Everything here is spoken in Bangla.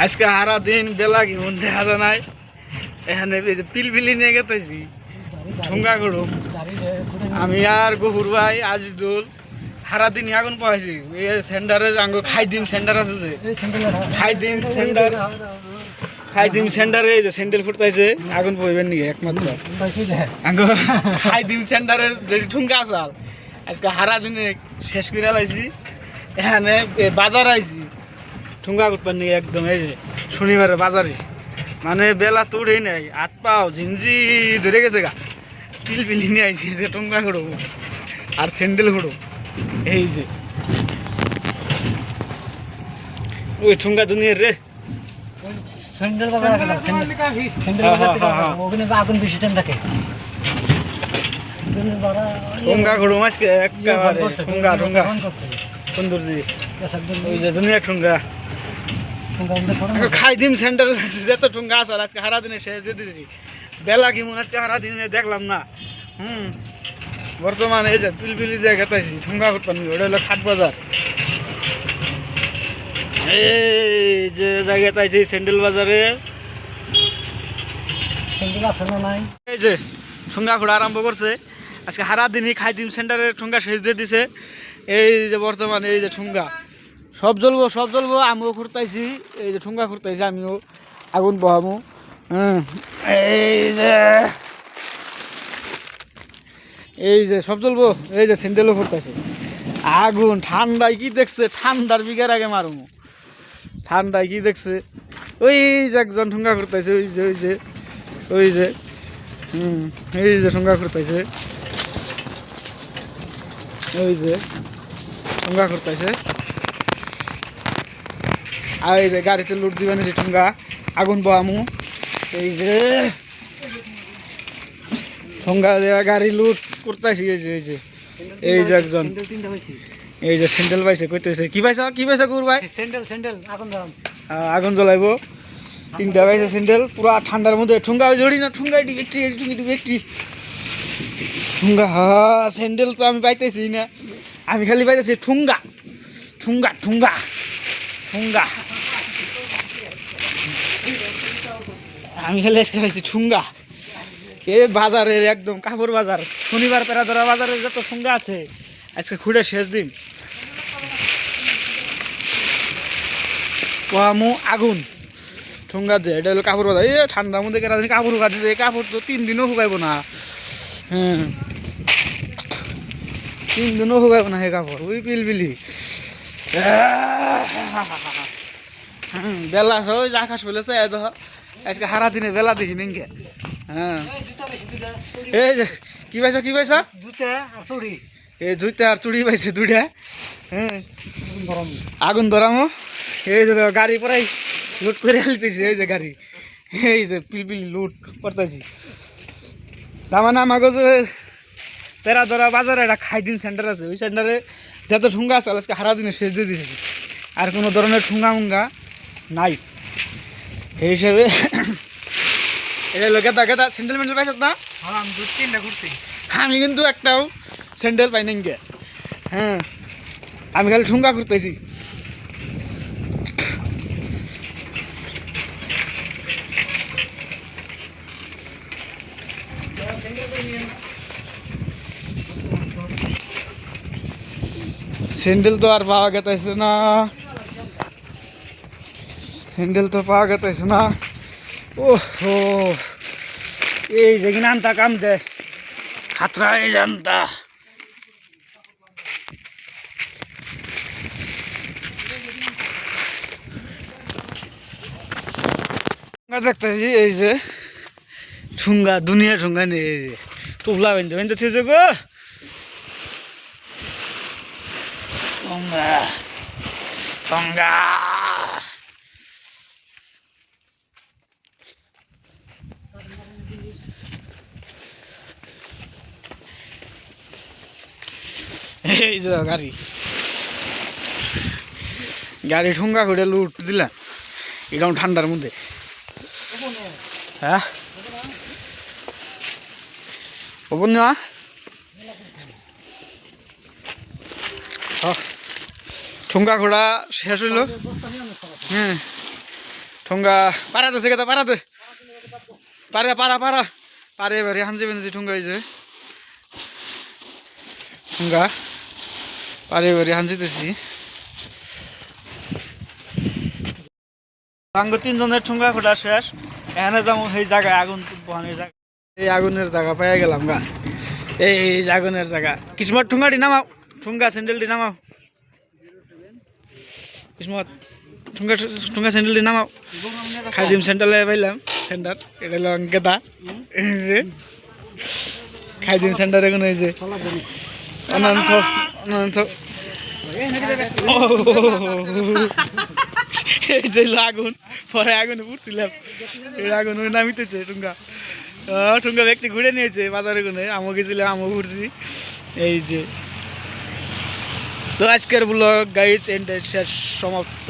আজকে সারা দিন বেলা কি মন দেখা যায় নাই। এখানে পিলপিলি নিয়ে গেতেছি ঠুঙ্গা গরু। আমি আর গহুর ভাই আজিজুল সারা দিন আগুন পাইছি। এই সেন্টারে আঙ্গ খাই দিম সেন্টার আছে যে খাই দিম সেন্টারে এই যে স্যান্ডেল ফুটতাইছে আগুন পইবেন নি একমাত্র আঙ্গ খাই দিম সেন্টারের যে ঠুঙ্গা আসাল আজকে সারা দিনে শেষ করে লাইছি। এখানে বাজার আইছি ঠুঙ্গা কুটবার নিয়ে একদম এই যে শনিবারে বাজারে মানে বেলা তো উঠেই নাই হাত পাও ঝিঞ্জি ধরে গেছে গা। পিলপিলি নিয়ে আইছি যে ঠুঙ্গা ঘুরো আর স্যান্ডেল ঘুরো। এই যে ওই ঠুঙ্গা দুনিয়ার রে স্যান্ডেল বাজার গেলাম স্যান্ডেল বাজার থেকে ওখানে আগুন বেশি টাইম থাকে। ঠুঙ্গা ঘুরো আজকে একেবারে ঠুঙ্গা ঠুঙ্গা সুন্দরজি ওই যে দুনিয়া ঠুঙ্গা খাই দিম সেন্টারে যত ঠুঙ্গা আসল আজকে সারা দিনে শেষ দিয়ে দিয়েছি। বেলা কি মনে আজকে সারা দিনে দেখলাম না। বর্তমানে এই যে পিলপিলি দিয়ে গেতাইছি ঠুঙ্গা করতাম ওটা হলো খাট বাজার। এই যে জায়গাতে আইছি স্যান্ডেল বাজারে স্যান্ডেল আছে না নাই। এই যে ঠুঙ্গা ঘোড়া আরম্ভ করছে আজকে সারা দিনই খাই দিম সেন্টারে ঠুঙ্গা শেষ দিয়ে দিছে। এই যে বর্তমানে এই যে ঠুঙ্গা সব জ্বলবো আমিও খুঁড়তাইছি। এই যে ঠুঙ্গা খুঁড়তাইছি আমিও আগুন বহামো। এই যে সব জ্বলবো এই যে স্যান্ডেলও খুঁড়তাইছে আগুন ঠান্ডায় কি দেখছে ঠান্ডার বিঘার আগে মারুমো ঠান্ডায় কি দেখছে। ওই যে একজন ঠুঙ্গা খুঁড়তাইছে ওই যে এই যে ঠুঙ্গা খুঁড়তাইছে ওই যে ঠুঙ্গা খুঁড়তাইছে। আর এই যে গাড়িতে লুট দিবেন যে ঠুঙ্গা আগুন বহামু। এই যে ঠুঙ্গা দেওয়া গাড়ি লুট করতেছি। এই যে একজন এই যে স্যান্ডেল পাইছে কইতেছে কি পাইছা গুর ভাই স্যান্ডেল আগুন জ্বলাইবো। তিনটা পাইছে স্যান্ডেল পুরা ঠান্ডার মধ্যে ঠুঙ্গা জড়ি না ঠুঙ্গা একটি ঠুঙ্গা স্যান্ডেল তো আমি পাইতেছি না। আমি খালি পাইতেছি ঠুঙ্গা ঠুঙ্গা ঠুঙ্গা ঠুঙ্গা আমি খালি আজকে পাইছি ঠুঙ্গা। এ বাজারের একদম কাপড় বাজার শনিবার পেরাদরা বাজারের যত ঠুঙ্গা আছে আজকে খুঁড়ে শেষ দিন পোহামু আগুন ঠুঙ্গা দিয়ে। এটা হলো কাপড় বাজার। এই ঠান্ডার মধ্যে কেনা কাপড় শুকাচ্ছে এই কাপড় তো 3 দিনও শুকাইব না। 3 দিনও শুকাইব না সেই কাপড় ওই পিলপিলি বেলা আছে ওই যে আকাশ ফেলেছে আজকে সারা দিনে বেলা দেখি নিকে। এই যে কি পাইছ এই জুতা আর চুড়ি পাইছে দুইটা। আগুন ধরামো এই যে গাড়ি পরাই লুট করে আলতেছি। এই যে গাড়ি এই যে পিলপিলি লুট করতেছি। তার মানে আমাকে যে পেরাদরা বাজারে একটা খাই দিন সেন্টার আছে ওই সেন্টারে যত ঠুঙ্গা আছে আজকে সারা দিনে শেষ দিয়ে দিয়েছি। আর কোনো ধরনের ঠুঙ্গা মুঙ্গা নাই এই হিসেবে। এটা হলো গেদা স্যান্ডেল মেন্ডেল পাইছ না? আমি 2-3টা ঘুরছি আমি কিন্তু একটাও স্যান্ডেল পাই নাই গে। আমি খালি ঠুঙ্গা করতেছি। স্যান্ডেল তো আর পাওয়া গেতেছে না ওহো এই যে কিনা আনতা কাম দে খাতরা এই জানতা দেখতেছি। এই যে ঠুঙ্গা দুনিয়া ঠুঙ্গা নেই এই যে টুবলা বেঁধে থেছে গো ঠুঙ্গা ঠুঙ্গা। এই যে গাড়ি ঠুঙ্গা করে লুট দিলাম এরকম ঠান্ডার মধ্যে। হ্যাঁ না ঠুঙ্গা ঘোড়া শেষ হইল। হ্যাঁ ঠুঙ্গা পারাতেছে কেতা পারাতে পারে পারা পারা পারে এবারে হানজি বেঞ্জি ঠুঙ্গা হয়েছে ঠুঙ্গা পারে এবারে হানজিতেছি আঙ্গ তিনজনের ঠুঙ্গা খোটা শেষ এখানে যাবো সেই জায়গায় আগুন বহানের জায়গা এই আগুনের জায়গা পেয়ে গেলাম গা এই আগুনের জায়গা কিসমত ঠুঙ্গাটি নামাও ঠুঙ্গা স্যান্ডেলটি নামাও কিসমত ঠুঙ্গা ঠুঙ্গা স্যান্ডেলটি নামাও খাইদিম স্যান্ডেলে পাইলাম স্যান্ডার এটা হলো গেদা খাইদিম স্যান্ডার এখন হয়েছে অনন্ত অনন্ত এই যে আগুন পরে আগুনে উঠছিলাম এই আগুন নামিতেছে ঠুঙ্গা ঠুঙ্গা ব্যক্তি ঘুরে নিয়েছে বাজারে গুনে আমও গেছিলাম আমও ঘুরছি এই যে তো আজকের ব্লগ গাইজ এন্ড শেষ সমাপ্ত।